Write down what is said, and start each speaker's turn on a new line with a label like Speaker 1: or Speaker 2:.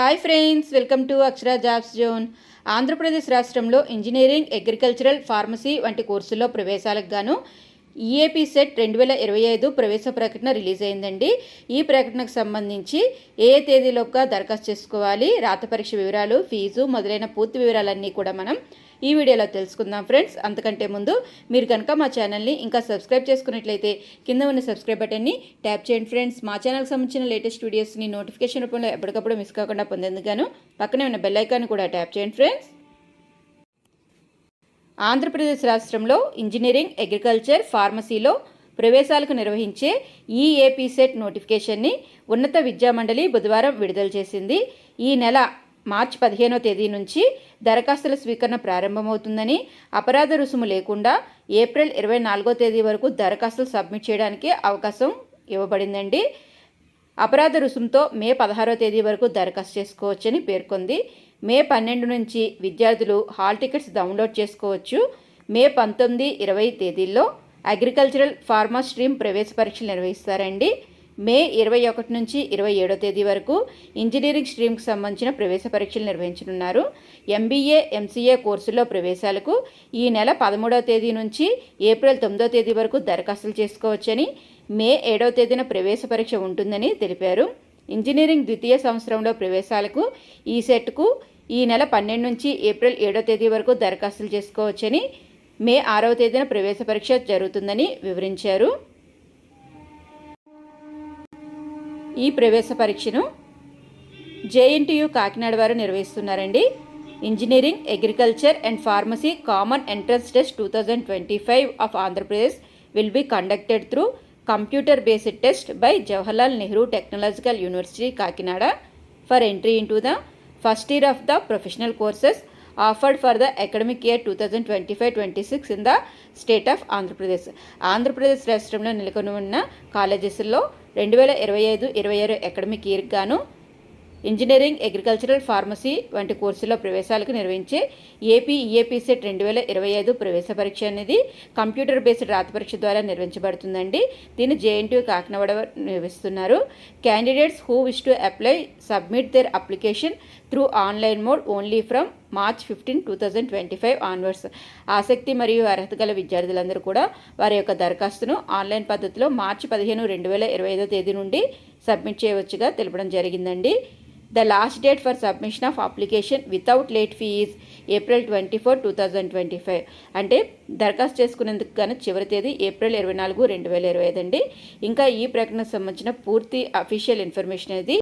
Speaker 1: Hi friends, welcome to Akshara jobs zone. Andhra Pradesh రాష్ట్రంలో engineering, agricultural, pharmacy వంటి కోర్సుల్లో ప్రవేశాలకు గాను ఈఏపీ సెట్ 2025 ప్రవేశ ప్రకటన రిలీజ్ అయిందండి. ఈ ప్రకటనకు సంబంధించి ఏ తేదీలోగా దరఖాస్తు చేసుకోవాలి, రాత పరీక్ష వివరాలు, ఫీజు మొదలైన పూర్తి వివరాలన్నీ కూడా మనం ఈ వీడియోలో తెలుసుకుందాం ఫ్రెండ్స్. అంతకంటే ముందు మీరు కనుక మా ఛానల్ని ఇంకా సబ్స్క్రైబ్ చేసుకున్నట్లయితే కింద ఉన్న సబ్స్క్రైబ్ బటన్ని ట్యాప్ చేయండి ఫ్రెండ్స్. మా ఛానల్కి సంబంధించిన లేటెస్ట్ వీడియోస్ని నోటిఫికేషన్ రూపంలో ఎప్పటికప్పుడు మిస్ కాకుండా పొందేందుకు పక్కనే ఉన్న బెల్ ఐకాన్ కూడా ట్యాప్ చేయండి ఫ్రెండ్స్. ఆంధ్రప్రదేశ్ రాష్ట్రంలో ఇంజనీరింగ్, అగ్రికల్చర్, ఫార్మసీలో ప్రవేశాలకు నిర్వహించే ఈఏపీ సెట్ నోటిఫికేషన్ని ఉన్నత విద్యామండలి బుధవారం విడుదల చేసింది. ఈ నెల మార్చి 15వ తేదీ నుంచి దరఖాస్తుల స్వీకరణ ప్రారంభమవుతుందని, అపరాధ రుసుము లేకుండా ఏప్రిల్ 24వ తేదీ వరకు దరఖాస్తులు సబ్మిట్ చేయడానికి అవకాశం ఇవ్వబడిందండి. అపరాధ రుసుముతో మే 16వ తేదీ వరకు దరఖాస్తు చేసుకోవచ్చని పేర్కొంది. మే 12 నుంచి విద్యార్థులు హాల్ టికెట్స్ డౌన్లోడ్ చేసుకోవచ్చు. మే 19, 20 తేదీల్లో అగ్రికల్చరల్, ఫార్మా స్ట్రీమ్ ప్రవేశ పరీక్షలు నిర్వహిస్తారండి. మే 21 నుంచి 27వ తేదీ వరకు ఇంజనీరింగ్ స్ట్రీమ్కి సంబంధించిన ప్రవేశ పరీక్షలు నిర్వహించనున్నారు. ఎంబీఏ, ఎంసీఏ కోర్సుల్లో ప్రవేశాలకు ఈ నెల 13వ తేదీ నుంచి ఏప్రిల్ 9వ తేదీ వరకు దరఖాస్తులు చేసుకోవచ్చని, మే 7వ తేదీన ప్రవేశ పరీక్ష ఉంటుందని తెలిపారు. ఇంజనీరింగ్ ద్వితీయ సంవత్సరంలో ప్రవేశాలకు ఈ సెట్కు ఈ నెల 12 నుంచి ఏప్రిల్ 7వ తేదీ వరకు దరఖాస్తులు చేసుకోవచ్చని, మే 6వ తేదీన ప్రవేశ పరీక్ష జరుగుతుందని వివరించారు. ఈ ప్రవేశ పరీక్షను జేఎన్టీయూ కాకినాడ వారు నిర్వహిస్తున్నారండి. Engineering, agriculture and pharmacy common entrance test 2025 of Andhra Pradesh will be conducted through computer based test by Jawaharlal Nehru technological university Kakinada for entry into the first year of the professional courses offered for the academic year 2025-26 in the state of Andhra Pradesh. Andhra Pradesh రాష్ట్రంలో నెలకొని ఉన్న కాలేజెస్లో 2025-26 academic ఇయర్కి గాను engineering, agricultural, pharmacy వంటి కోర్సుల్లో ప్రవేశాలకు నిర్వహించే EAP set 2025 ప్రవేశ పరీక్ష అనేది కంప్యూటర్ బేస్డ్ రాత పరీక్ష ద్వారా నిర్వహించబడుతుందండి. దీన్ని జేఎన్టీయూ కాకినాడ నిర్వహిస్తున్నారు. Candidates who wish to apply submit their application through online mode only from March 15, 2025 onwards. ఆసక్తి మరియు అర్హత గల విద్యార్థులందరూ కూడా వారి యొక్క దరఖాస్తును ఆన్లైన్ పద్ధతిలో మార్చి 15, 2025 తేదీ నుండి సబ్మిట్ చేయవచ్చుగా తెలపడం జరిగిందండి. The last date for submission of application without late fee is April 24, 2025. అంటే దరఖాస్తు చేసుకునేందుకు గాను చివరి తేదీ ఏప్రిల్ 24, 2025 అండి. ఇంకా ఈ ప్రకటనకు సంబంధించిన పూర్తి అఫీషియల్ ఇన్ఫర్మేషన్ అనేది